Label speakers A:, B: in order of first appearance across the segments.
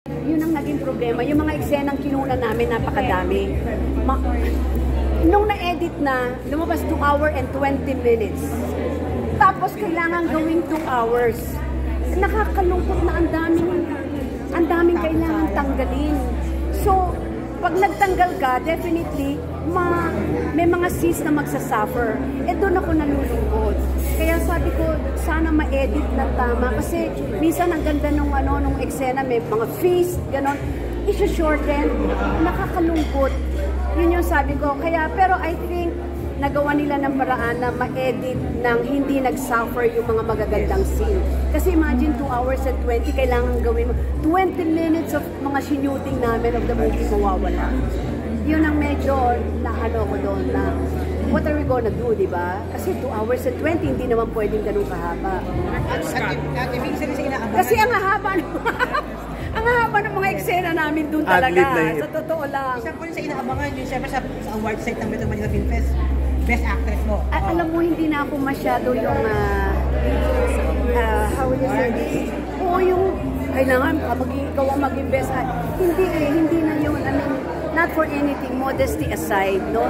A: Yun ang naging problema. Yung mga eksenang kinuna namin, napakadami. Nung na-edit na, lumabas 2 hours and 20 minutes. Tapos kailangan gawing 2 hours. Nakakalungkot na ang daming kailangan tanggalin. So, pag nagtanggal ka, definitely, may mga scenes na magsasuffer. Eh, doon ako nalulungkot. Kaya sabi ko, sana ma-edit na tama. Kasi minsan ang ganda nung eksena, may mga face, gano'n. I-shorten, nakakalungkot. Yun yung sabi ko. Kaya, pero I think, nagawa nila ng paraan na ma-edit nang hindi nag-suffer yung mga magagandang scene. Kasi imagine 2 hours and 20, kailangan gawin mo. 20 minutes of mga shooting namin of the movie mawawala. Yun ang medyo ko doon na what are we gonna do, di ba? Kasi 2 hours and 20, hindi naman pwedeng ganun kahaba. Kasi ang haba ang haba ng mga eksena namin doon talaga. Sa totoo lang.
B: Isa po rin sa inaabangan yun, syempre sa award site ng Metro Manila Film Fest, Best Actress mo.
A: Alam mo, hindi na ako masyado yung how will you say this? Oo, yung kailangan ikaw ang maging best. Hindi na yun. I mean, not for anything, modesty aside, no?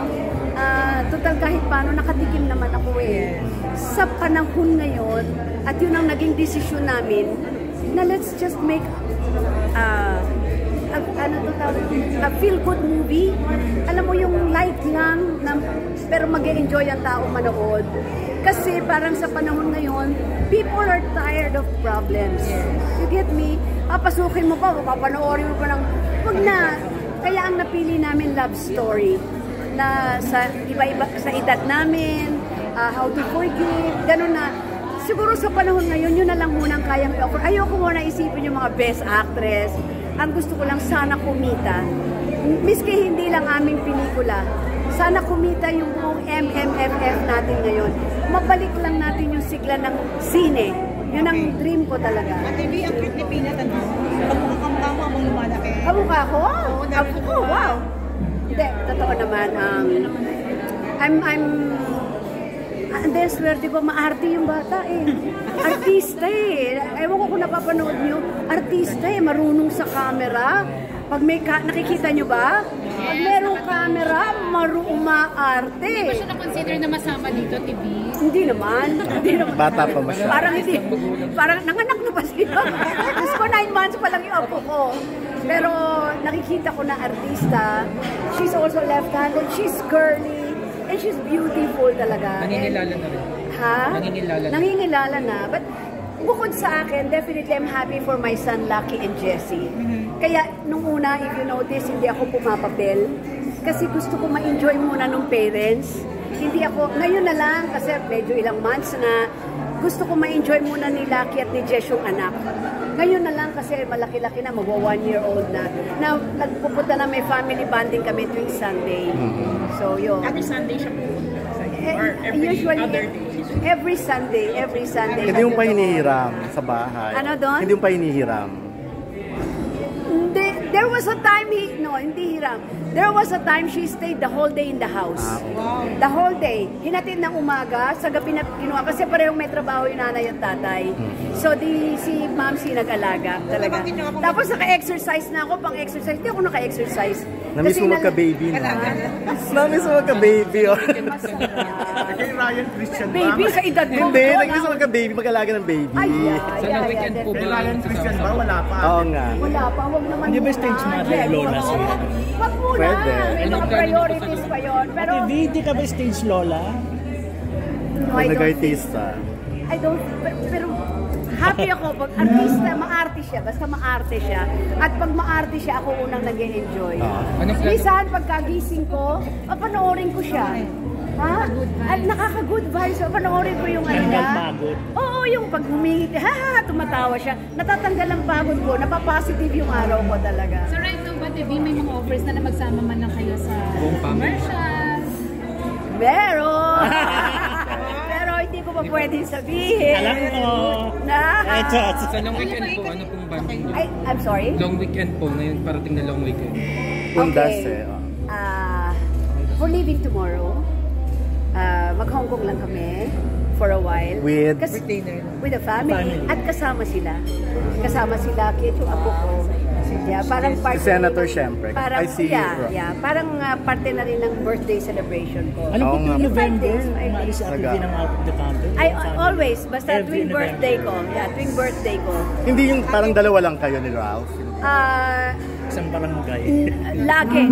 A: Total kahit paano, nakatikim naman ako eh. Sa panahon ngayon, at yun ang naging desisyon namin, na let's just make a feel-good movie. Alam mo, yung light lang, pero mag-e-enjoy ang tao manood. Kasi parang sa panahon ngayon, people are tired of problems. You get me? Papasukin mo pa, papanoorin mo pa ng, wag na. Kaya ang napili namin love story na sa iba-iba, sa edad namin, how to forgive, ganun na. Siguro sa panahon ngayon, yun na lang munang kayang i-offer. Ayoko muna isipin yung mga best actress. Ang gusto ko lang sana kumita. Miski hindi lang aming pelikula, sana kumita yung buong MMFF natin ngayon. Mabalik lang natin yung sigla ng sine. Yun ang dream ko talaga.
B: Ate V, ang cute ni Peanut, ano? Pagmukhang mo ang lumalaki.
A: Kamukha ko? Ako, wow! Hindi, totoo naman. Then, swerte ko, maarte yung bata eh. Artista eh. Ewan ko kung napapanood nyo. Artista eh, marunong sa camera. Pag may nakikita nyo ba? Pag merong camera, umaarte.
C: Hindi ba siya na-consider na masama dito, TV?
A: Hindi naman.
D: Bata pa masyado.
A: Parang nanganak na pa siya. Tapos ko 9 months pa lang yung apo ko. Pero nakikita ko na artista. She's also left-handed. She's curly. And she's beautiful talaga.
E: Nangingilala na rin.
A: Ha?
E: Nangingilala na.
A: Nangingilala na. But bukod sa akin, definitely I'm happy for my son Lucky and Jessie. Kaya nung una, if you notice, hindi ako pumapapel. Kasi gusto ko ma-enjoy muna nung parents. Hindi ako, ngayon na lang, kasi medyo ilang months na, gusto ko ma-enjoy muna ni Lucky at ni Jess yung anak. Ngayon na lang kasi malaki-laki na, magwa 1-year-old na. Na nagpupunta na may family bonding kami tuwing Sunday. So, yun.
C: Every Sunday siya po.
A: Or usually, other days? Every Sunday.
D: Hindi yung pa hinihiram sa bahay.
A: Ano doon?
D: Hindi yung pa hinihiram.
A: There was a time hindi hiram. There was a time she stayed the whole day in the house.
D: Okay.
A: The whole day. Hinatid ng umaga, sa gabi na kinuha. Kasi parehong may trabaho yung nanay at tatay. So, si ma'am nag-alaga talaga. Tapos naka-exercise na ako, pang-exercise. Hindi ako naka-exercise.
D: Namiss mo magka-baby na. Namiss mo magka-baby.
F: Kay Ryan Christian ba?
A: Baby sa edad ko.
D: Hindi, nag-miss mo magka-baby, mag-alaga ng baby.
E: Sana weekend po
F: Kay
E: ba?
F: Ryan Christian ba? Wala pa.
D: Oo nga.
A: Wala pa, huwag naman.
F: Hindi ba stage mother, Lola siya?
A: Wag muna,
D: Pwede.
A: may mga priorities pa yun. Pero,
F: Hindi ka ba stage Lola?
A: no, I don't think,
D: Nag-artista.
A: pero happy ako pag artista, maarte siya, basta maarte siya. At pag maarte siya, ako unang nag-e-enjoy. Minsan, pagkagising ko, papanoorin ko siya. Ha? At nakaka-good vibes. Panoorin ko yung ano niya. Oo, yung pag humingiti, tumatawa siya. Natatanggal ang pagod ko, napapositive yung araw ko talaga.
C: So right now ba, TV, may mga offers na magsama man lang kayo sa commercials?
A: Meron! Pero hindi ko pa pwedeng sabihin.
F: Alam mo.
E: Sa long weekend po, ano pong banding?
A: I'm sorry?
E: Long weekend po, ngayon parating na long weekend.
D: Undas eh.
A: For leaving tomorrow, mag-Hong Kong lang kami for a while.
D: With
A: the family. At kasama sila. Kasama sila, kaya yung apo ko. Yeah, parang
D: Si
A: parte
D: Senator
A: rin-
D: syempre.
A: Parang,
D: I see you.
A: parang parte na rin ng birthday celebration ko.
F: Alam ko
D: Oo nga.
F: tuwing November,
A: 5 days.
F: umalis si Ate
D: Naga.
F: V ng out of the country.
A: I always, basta
F: Every
A: tuwing
F: November.
A: birthday ko. Yeah, tuwing birthday ko.
D: Hindi yung parang dalawa lang kayo ni Ralph.
A: Ah,
F: Isang barangay.
A: lagi.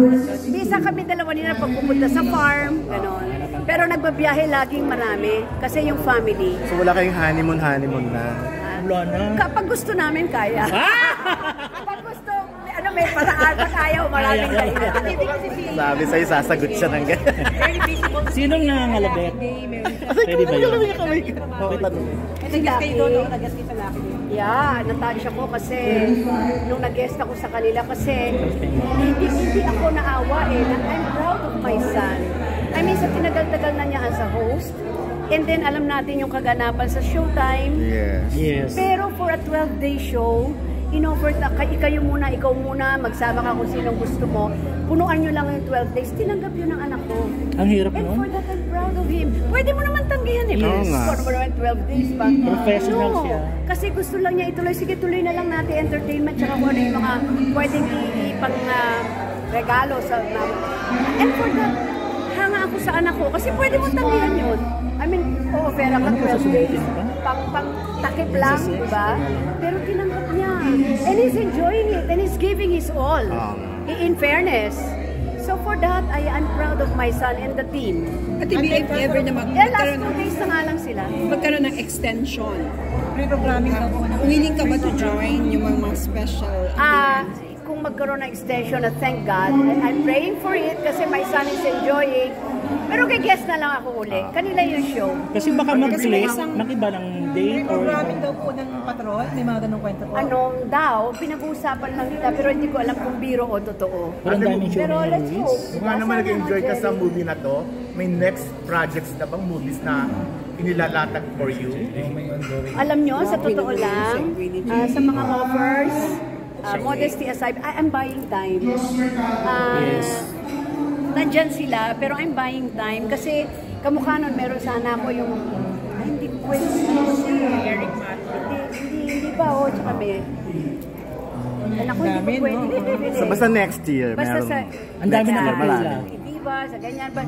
A: Bisa kami dalawa nila pagpupunta sa farm, gano'n. Pero nagbabiyahe laging marami kasi yung family.
D: So wala kayong honeymoon na.
F: Wala na.
A: Kapag gusto namin, kaya. Kapag gusto, may paraan. Pag ayaw, maraming
F: Ayaw.
A: kaya.
D: Sabi sa'yo, sasagot siya ng ganyan.
F: Sinong nangangalabet? Pwede ba yun?
B: Nag-guest kayo doon, nag-guest kayo sa Lucky Day.
A: Yeah, natansya ko kasi nung nag-guest ako sa kanila kasi hindi ako naawa eh. I'm proud of my son. I mean, sa tinagal-tagal na niya as a host. And then, alam natin yung kaganapan sa Showtime.
D: Yes.
F: Yes.
A: Pero for a 12-day show, in-offer na ikaw muna, magsama ka kung sinong gusto mo. Punuan nyo lang yung 12 days. Tinanggap yun ng anak ko.
F: Ang hirap
A: And
F: nun.
A: for that, I'm proud of him. Pwede mo naman tanggihan eh.
D: Oo nga.
A: For naman 12 days pa.
F: Professional
A: No.
F: siya.
A: Kasi gusto lang niya ituloy. Sige, tuloy na lang natin entertainment tsaka kung ano yung mga pwedeng ipang regalo sa and for that, hanga ako sa anak ko. Kasi pwede mo tanggihan yun. I mean, offer ka 12 days. Pang takip lang, di ba? Pero tinanggap niya. And he's enjoying it. And he's giving his all. In fairness. So for that, I'm proud of my son and the team.
G: At if ever na
A: Last 2 days na nga lang sila.
G: magkaroon ng extension,
B: Pre-programming ka po.
G: willing ka ba to join yung mga special
A: Kung magkaroon ng extension, thank God. I'm praying for it kasi my son is enjoying. Pero kay guest na lang ako uli. Kanila yung show.
F: Kasi baka mag-place ng iba ng date or
B: Pre-programming daw po ng patrol. May mga ganong kwento po.
A: Anong daw, pinag-uusapan lang nila pero hindi ko alam kung biro o totoo.
F: Walang daming show
A: Pero
F: ni
A: let's
F: Luis.
A: hope.
F: Diba? Kung ano naman nag-enjoy ka sa movie na to, may next projects na bang movies na inilalatag for you?
A: Alam nyo, sa totoo lang, sa mga offers, modesty aside, I'm buying time.
F: Yes.
A: Nandyan sila, pero I'm buying time kasi kamukha nun, meron sana ako yung hindi ko pwede hindi pa tsaka may anak ko hindi ko pwede
D: So basta next year,
A: basta
D: meron.
A: sa
F: Ang dami na
D: Marami.
F: kapila.
A: diba, sa ganyan but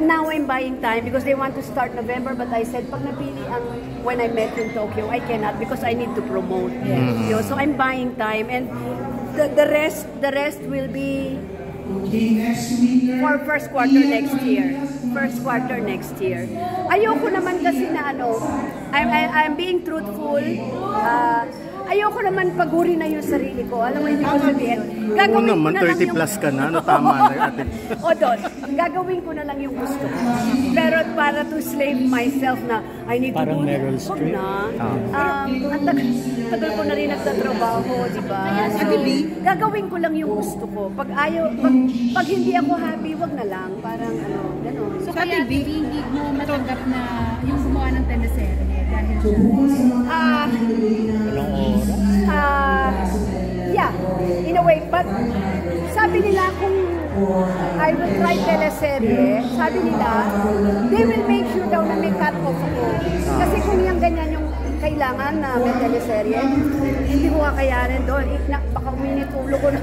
A: now I'm buying time because they want to start November but I said pag napili ang when I met in Tokyo I cannot because I need to promote so I'm buying time and the rest will be for first quarter next year. Ayoko naman kasi na I'm being truthful. Ayoko naman paguri na yung sarili ko. Alam mo, hindi ko sabihin.
D: Oo naman, 30 plus ka na. Ano, tama na yung atin.
A: O doon, gagawin ko na lang yung gusto ko. Pero para to slave myself na I need
F: Parang
A: to do
F: Meryl
A: this. Huwag
F: Streep.
A: na. Ang tagal ko na rin nagtatrabaho, di ba? So, gagawin ko lang yung gusto ko. Pag hindi ako happy, wag na lang. Parang gano'n.
C: So kaya hindi mo matanggap na yung gumawa ng teleserye dahil siya.
F: Walang oras.
A: Yeah, in a way. But sabi nila kung I will try teleserye, sabi nila, they will make sure daw na may cut-off ako. Kasi kung yung ganyan yung kailangan na may teleserye, hindi ko kakayanin doon. Baka uminit ulo ko na.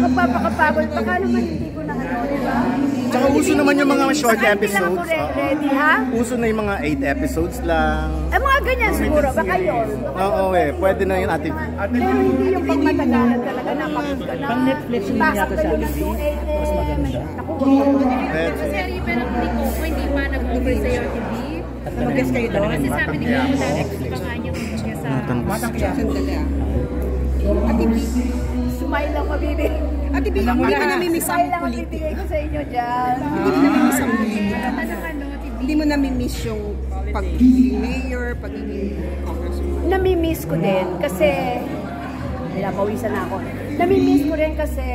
A: Magpapakapagod. Baka naman hindi ko na diba?
D: Tsaka uso naman yung mga short
A: Baka hindi lang ako
D: episodes.
A: ready, ha?
D: Uso na yung mga 8 episodes lang.
A: Mga ganyan siguro. Baka yun.
D: Oo pwede na yun ate.
A: Pero hindi yung pang matagalan talaga na pagod ka na.
F: Pang Netflix yun
A: Pasok
F: yata
A: ka
F: sa
A: doon ng
F: TV.
A: 2 a.m.
F: Mas maganda.
A: Naku, wag ka.
C: Teleserye pero hindi pa nag-over sa'yo, hindi.
B: Mag-guest kayo doon.
C: Kasi sabi nila yung dati gusto pa nga niya kumbaga sa...
G: sandali
A: Ate B, smile lang mabibi.
G: Ate B, hindi mo namimiss
A: Smile
G: ang
A: lang
G: politik.
A: magbibigay ko sa inyo dyan.
G: Hindi mo namimiss ang politik. Hindi mo namimiss yung pagiging mayor, pagiging congressman.
A: Namimiss ko din kasi pawisan na ako. Namimiss ko rin kasi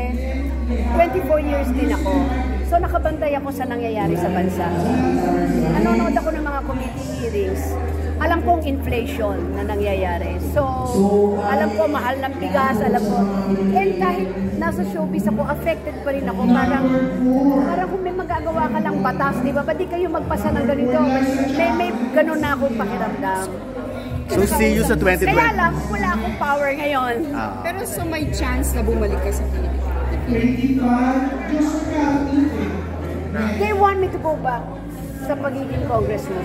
A: 24 years din ako. So nakabantay ako sa nangyayari sa bansa. Nanonood ako ng mga committee hearings. Alam kong inflation na nangyayari. So, alam ko mahal ng bigas, alam ko. And kahit nasa showbiz ako, affected pa rin ako. Parang kung may magagawa ka lang batas, di ba? Ba't di kayo magpasa ng ganito? May ganun na akong pakiramdam.
D: So see you sa 2020.
A: Kaya lang, wala akong power ngayon.
G: Pero so may chance na bumalik ka sa Pilipinas.
A: They want me to go back sa pagiging congressman.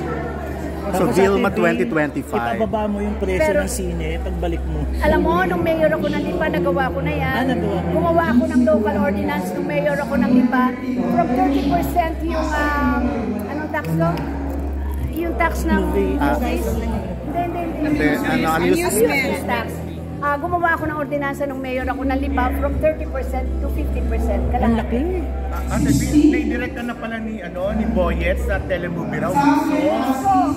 D: So Vilma 2025.
H: Ipababa mo yung presyo
A: Pero-
H: ng sine pagbalik mo.
A: Alam mo, nung mayor ako ng Lipa, nagawa ko na yan.
H: Nagawa mo?
A: Gumawa ako ng local ordinance nung mayor ako ng Lipa. From 30% yung, anong tax ko? Yung tax ng movies. Hindi.
G: Amusement
A: tax. Gumawa ako ng ordinansa nung mayor ako ng Lipa from 30% to 50%.
H: Ang laki.
F: Naidirect ka na pala ni Boyet sa telemovie raw. So,